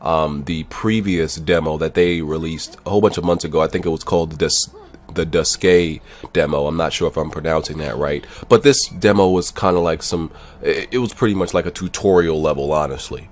the previous demo that they released a whole bunch of months ago. I think it was called the Duskay demo. I'm not sure if I'm pronouncing that right, but this demo was kind of like it was pretty much like a tutorial level, honestly.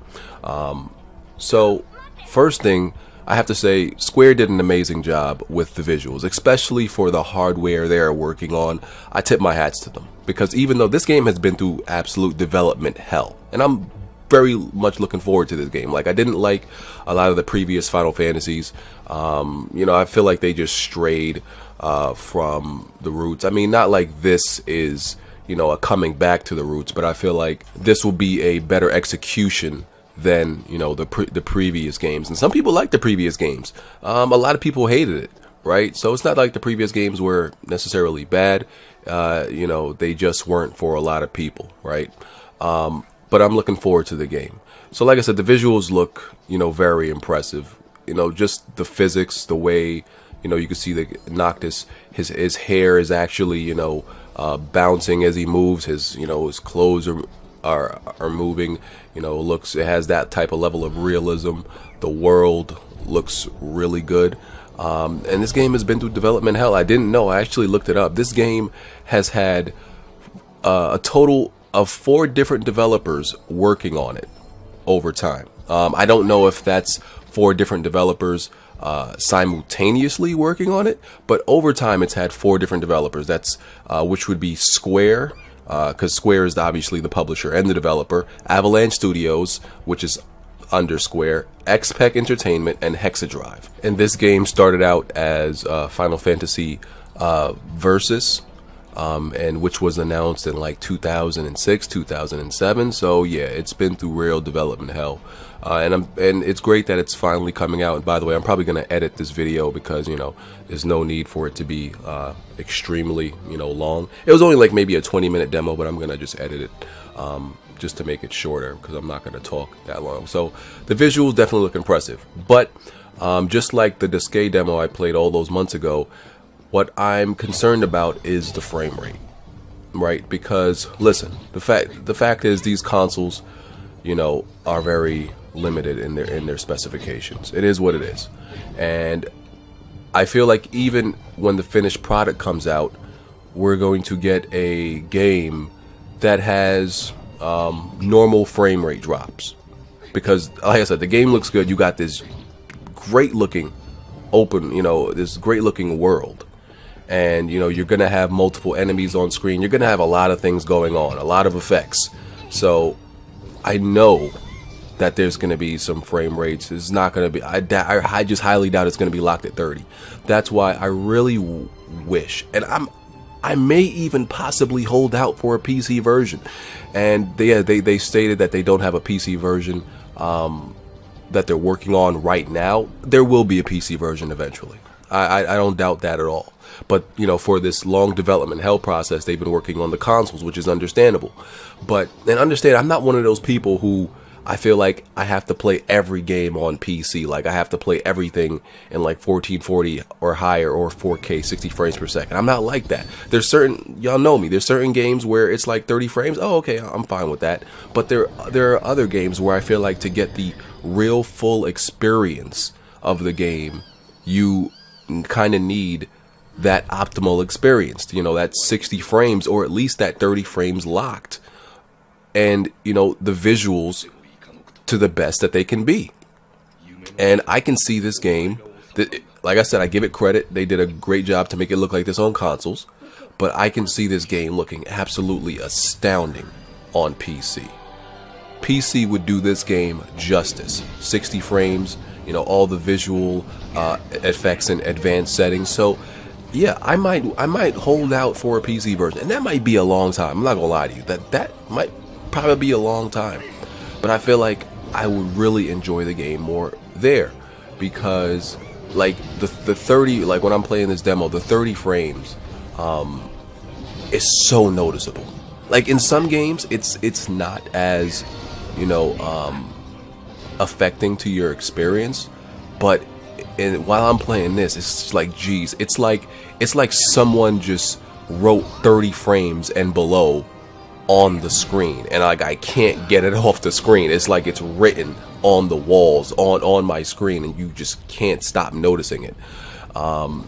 So first thing I have to say, Square did an amazing job with the visuals, especially for the hardware they're working on. I tip my hats to them, because even though this game has been through absolute development hell, and I'm very much looking forward to this game. Like, I didn't like a lot of the previous Final Fantasies. I feel like they just strayed from the roots. I mean, not like this is, a coming back to the roots, but I feel like this will be a better execution than the previous games. And some people like the previous games. A lot of people hated it, right? So it's not like the previous games were necessarily bad. They just weren't for a lot of people, right? But I'm looking forward to the game. So like I said, the visuals look very impressive. Just the physics, the way you can see the Noctis, his hair is actually bouncing as he moves. His clothes are moving. It has that type of level of realism. The world looks really good. And this game has been through development hell. I didn't know. I actually looked it up. This game has had a total of 4 different developers working on it over time. I don't know if that's 4 different developers simultaneously working on it, but over time it's had 4 different developers. That's which would be Square, because Square is obviously the publisher and the developer, Avalanche Studios, which is under Square, XPEC Entertainment, and Hexadrive. And this game started out as Final Fantasy Versus, and which was announced in like 2006, 2007. So yeah, it's been through real development hell, and it's great that it's finally coming out. And by the way, I'm probably gonna edit this video because there's no need for it to be extremely long. It was only like maybe a 20-minute demo, but I'm gonna just edit it just to make it shorter, because I'm not gonna talk that long. So the visuals definitely look impressive, but just like the Duskay demo I played all those months ago, what I'm concerned about is the frame rate, right? Because listen, the fact is these consoles, are very limited in their specifications. It is what it is, and I feel like even when the finished product comes out, we're going to get a game that has normal frame rate drops, because like I said, the game looks good. You got this great looking open, this great looking world. And you're gonna have multiple enemies on screen. You're gonna have a lot of things going on, a lot of effects. So I know that there's gonna be some frame rates. It's not gonna be. I just highly doubt it's gonna be locked at 30. That's why I really wish, and I may even possibly hold out for a PC version. And they stated that they don't have a PC version that they're working on right now. There will be a PC version eventually. I don't doubt that at all. But for this long development hell process, they've been working on the consoles, which is understandable. And understand, I'm not one of those people who I feel like I have to play every game on PC. Like I have to play everything in like 1440 or higher, or 4K 60 frames per second. I'm not like that. There's certain, y'all know me, there's certain games where it's like 30 frames. Oh, okay, I'm fine with that. But there are other games where I feel like to get the real full experience of the game, you kind of need that optimal experience, that 60 frames, or at least that 30 frames locked, and the visuals to the best that they can be. And I can see this game, like I said, I give it credit, they did a great job to make it look like this on consoles, but I can see this game looking absolutely astounding on PC. PC would do this game justice. 60 frames, all the visual effects and advanced settings. So yeah, I might hold out for a PC version, and that might be a long time. I'm not gonna lie to you, that might probably be a long time, but I feel like I would really enjoy the game more there, because like the 30, like when I'm playing this demo, the 30 frames is so noticeable. Like in some games, it's not as affecting to your experience, but while I'm playing this, it's like, geez, it's like someone just wrote 30 frames and below on the screen, and like I can't get it off the screen. It's like it's written on the walls, on my screen, and you just can't stop noticing it.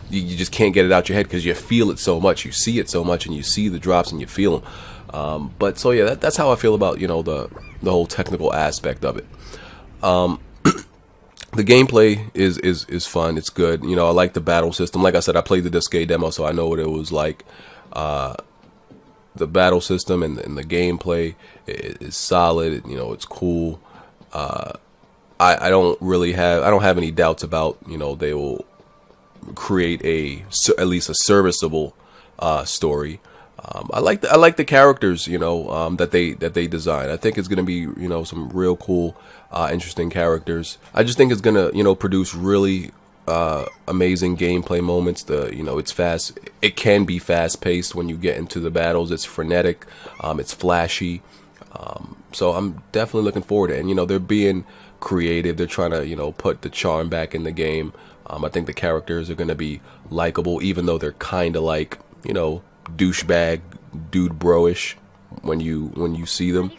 You just can't get it out your head because you feel it so much, you see it so much, and you see the drops and you feel them. But so yeah, that's how I feel about, you know, the whole technical aspect of it. The gameplay is fun. It's good. You know, I like the battle system. Like I said, I played the Disque demo, so I know what it was like. The battle system and the gameplay is solid. You know, it's cool. I don't have any doubts about, you know, they will create at least a serviceable story. I like the characters, you know, that they design. I think it's gonna be, you know, some real cool, interesting characters. I just think it's gonna, you know, produce really amazing gameplay moments. You know, it's fast. It can be fast paced when you get into the battles. It's frenetic. It's flashy. So I'm definitely looking forward to it. And, you know, they're being creative. They're trying to, you know, put the charm back in the game. I think the characters are going to be likable, even though they're kind of like, you know, douchebag, dude bro-ish when you see them,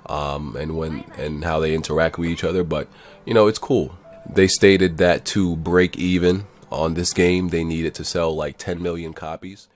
and how they interact with each other. But, you know, it's cool. They stated that to break even on this game, they needed to sell like 10 million copies.